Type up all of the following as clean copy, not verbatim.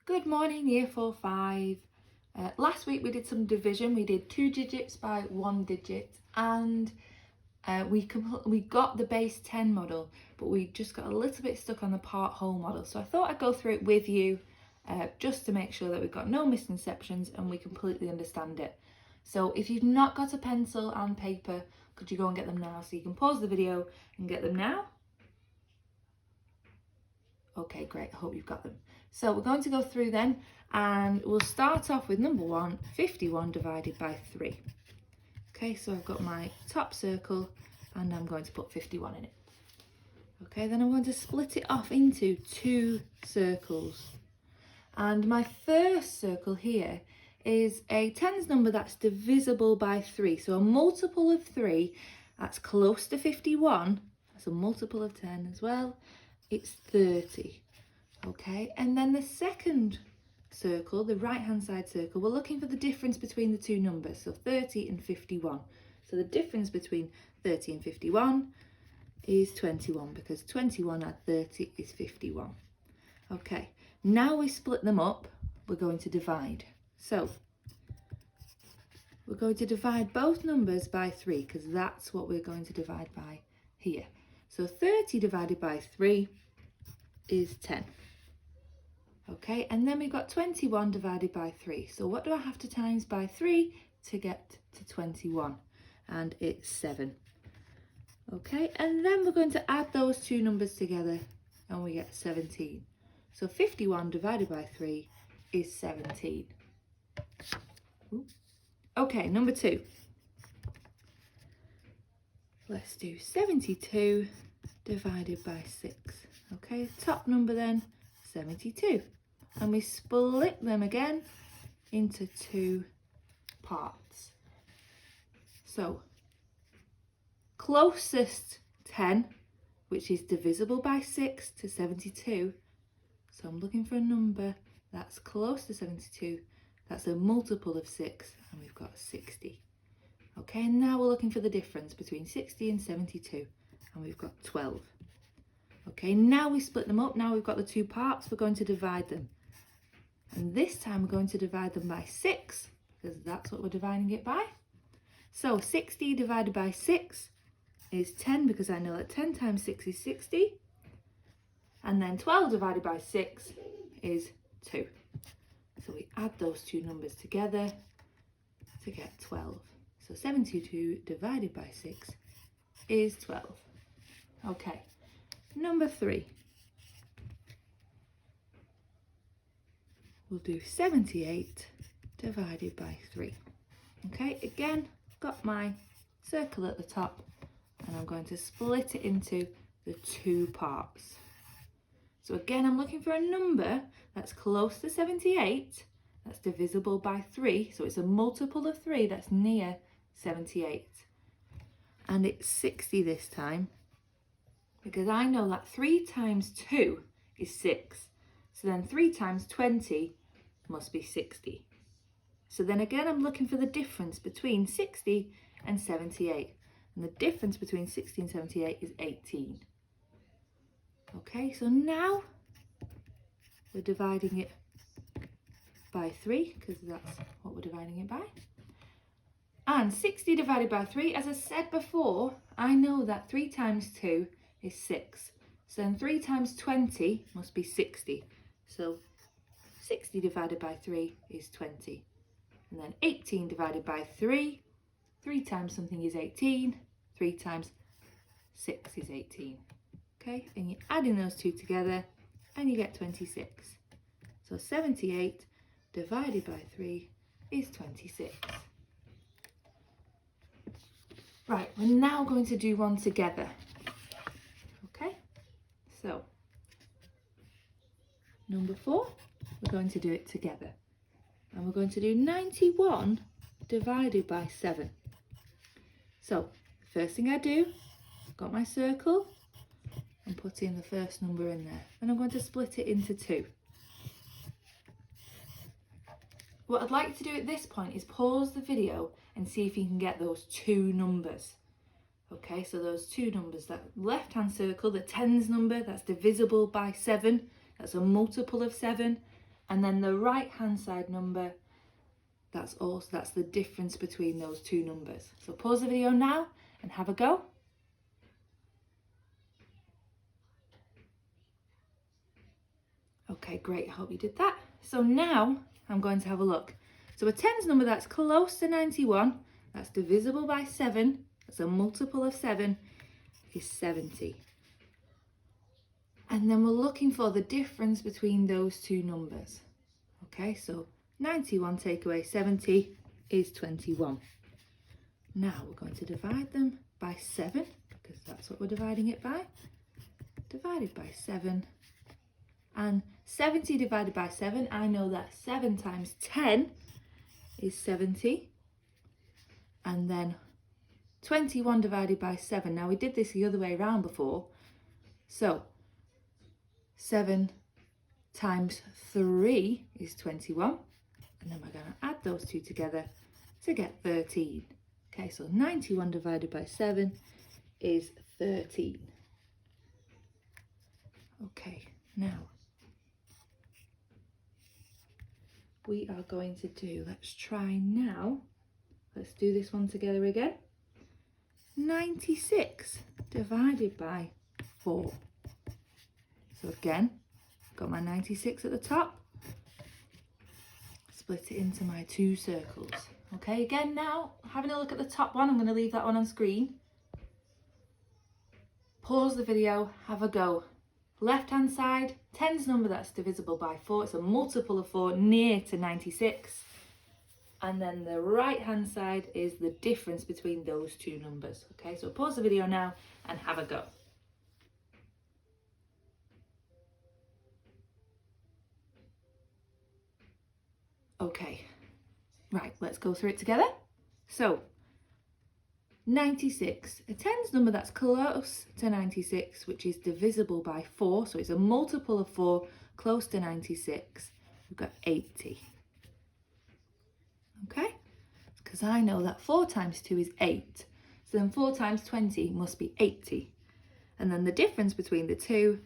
Good morning, year 4-5. Last week we did some division. We did 2 digits by 1 digit, and we got the base 10 model, but we just got a little bit stuck on the part whole model. So I thought I'd go through it with you just to make sure that we've got no misconceptions and we completely understand it. So if you've not got a pencil and paper, could you go and get them now? So you can pause the video and get them now. Okay, great, I hope you've got them. So we're going to go through then, and we'll start off with number 1, 51 divided by 3. Okay, so I've got my top circle and I'm going to put 51 in it. Okay, then I'm going to split it off into 2 circles. And my first circle here is a tens number that's divisible by 3. So a multiple of 3 that's close to 51, that's a multiple of 10 as well. It's 30. Okay, and then the second circle, the right hand side circle, we're looking for the difference between the two numbers, so 30 and 51. So the difference between 30 and 51 is 21, because 21 add 30 is 51. Okay, now we split them up, we're going to divide. So we're going to divide both numbers by 3, because that's what we're going to divide by here. So 30 divided by 3 is 10. Okay, and then we've got 21 divided by 3. So what do I have to times by 3 to get to 21? And it's 7. Okay, and then we're going to add those two numbers together and we get 17. So 51 divided by 3 is 17. Ooh. Okay, number 2. Let's do 72 divided by 6. Okay, top number then, 72. And we split them again into 2 parts. So, closest 10, which is divisible by 6 to 72. So I'm looking for a number that's close to 72. That's a multiple of 6, and we've got 60. Okay, and now we're looking for the difference between 60 and 72, and we've got 12. Okay, now we split them up. Now we've got the 2 parts, we're going to divide them. And this time we're going to divide them by 6, because that's what we're dividing it by. So 60 divided by 6 is 10, because I know that 10 times 6 is 60. And then 12 divided by 6 is 2. So we add those two numbers together to get 12. So 72 divided by 6 is 12. Okay, number 3. We'll do 78 divided by 3. Okay, again, got my circle at the top, and I'm going to split it into the 2 parts. So again, I'm looking for a number that's close to 78, that's divisible by 3, so it's a multiple of 3 that's near 78. And it's 60 this time, because I know that 3 times 2 is 6. So then 3 times 20 must be 60. So then again, I'm looking for the difference between 60 and 78. And the difference between 60 and 78 is 18. Okay, so now we're dividing it by 3, because that's what we're dividing it by. And 60 divided by 3, as I said before, I know that 3 times 2 is 6. So then 3 times 20 must be 60. So 60 divided by 3 is 20. And then 18 divided by 3. 3 times something is 18. 3 times 6 is 18. Okay, and you're adding those two together and you get 26. So 78 divided by 3 is 26. Right, we're now going to do one together. Okay, so number 4, we're going to do it together. And we're going to do 91 divided by 7. So, first thing I do, I've got my circle, and put in the first number in there. And I'm going to split it into 2. What I'd like to do at this point is pause the video and see if you can get those 2 numbers. Okay, so those 2 numbers, that left hand circle, the tens number, that's divisible by 7, that's a multiple of 7, And then the right hand side number, that's the difference between those two numbers. So pause the video now and have a go. Okay, great, I hope you did that. So now I'm going to have a look. So a tens number that's close to 91, that's divisible by 7, that's a multiple of 7, is 70. And then we're looking for the difference between those two numbers. Okay, so 91 take away 70 is 21. Now we're going to divide them by 7, because that's what we're dividing it by. Divided by 7. And 70 divided by 7, I know that 7 times 10 is 70. And then 21 divided by 7. Now we did this the other way around before. So 7 times 3 is 21. And then we're going to add those two together to get 13. Okay, so 91 divided by 7 is 13. Okay, now we are going to do, let's do this one together again. 96 divided by 4. So again, got my 96 at the top, split it into my two circles. Okay, again now, having a look at the top one, I'm going to leave that one on screen. Pause the video, have a go. Left hand side, tens number that's divisible by 4, it's a multiple of 4 near to 96. And then the right hand side is the difference between those two numbers. Okay, so pause the video now and have a go. Okay, right, let's go through it together. So 96, a tens number that's close to 96, which is divisible by 4, so it's a multiple of 4, close to 96, we've got 80. Okay, because I know that 4 times 2 is 8, so then 4 times 20 must be 80. And then the difference between the two,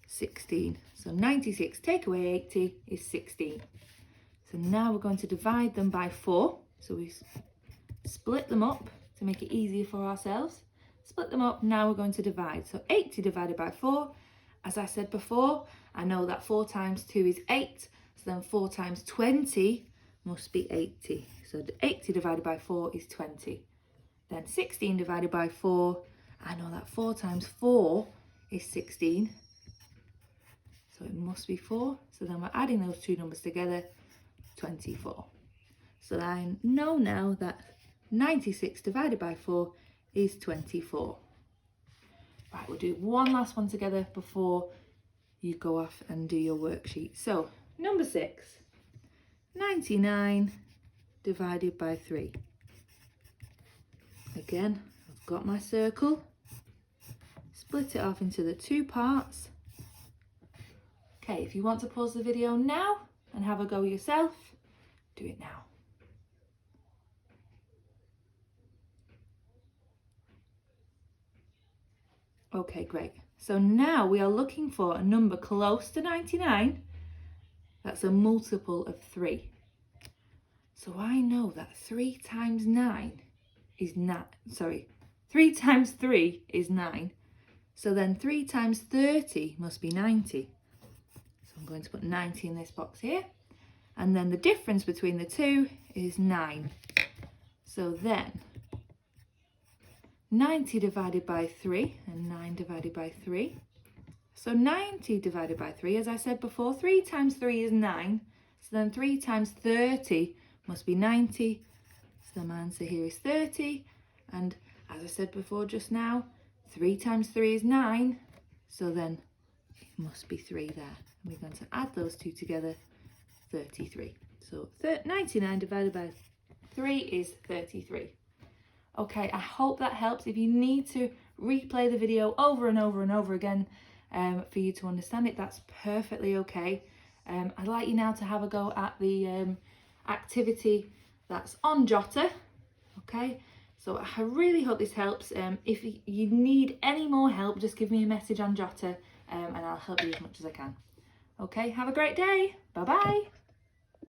16. So 96 take away 80 is 16. So now we're going to divide them by 4. So we split them up to make it easier for ourselves. Split them up, now we're going to divide. So 80 divided by 4, as I said before, I know that 4 times 2 is 8, so then 4 times 20 must be 80. So 80 divided by 4 is 20. Then 16 divided by 4, I know that 4 times 4 is 16. So it must be 4. So then we're adding those two numbers together, 24. So I know now that 96 divided by 4 is 24. Right, we'll do one last one together before you go off and do your worksheet. So number 6, 99 divided by 3. Again, I've got my circle, split it off into the two parts. Okay, if you want to pause the video now and have a go yourself, do it now. Okay, great. So now we are looking for a number close to 99 that's a multiple of 3. So I know that 3 times 9 is 3 times 3 is 9. So then 3 times 30 must be 90. So I'm going to put 90 in this box here. And then the difference between the two is 9. So then 90 divided by 3 and 9 divided by 3. So 90 divided by 3, as I said before, 3 times 3 is 9. So then 3 times 30 must be 90. So my answer here is 30. And as I said before just now, 3 times 3 is 9. So then it must be 3 there. And we're going to add those two together, 33. So 99 divided by 3 is 33. Okay, I hope that helps. If you need to replay the video over and over and over again for you to understand it, that's perfectly okay. I'd like you now to have a go at the activity that's on Jotter. Okay, so I really hope this helps. If you need any more help, just give me a message on Jotter and I'll help you as much as I can. Okay, have a great day. Bye-bye.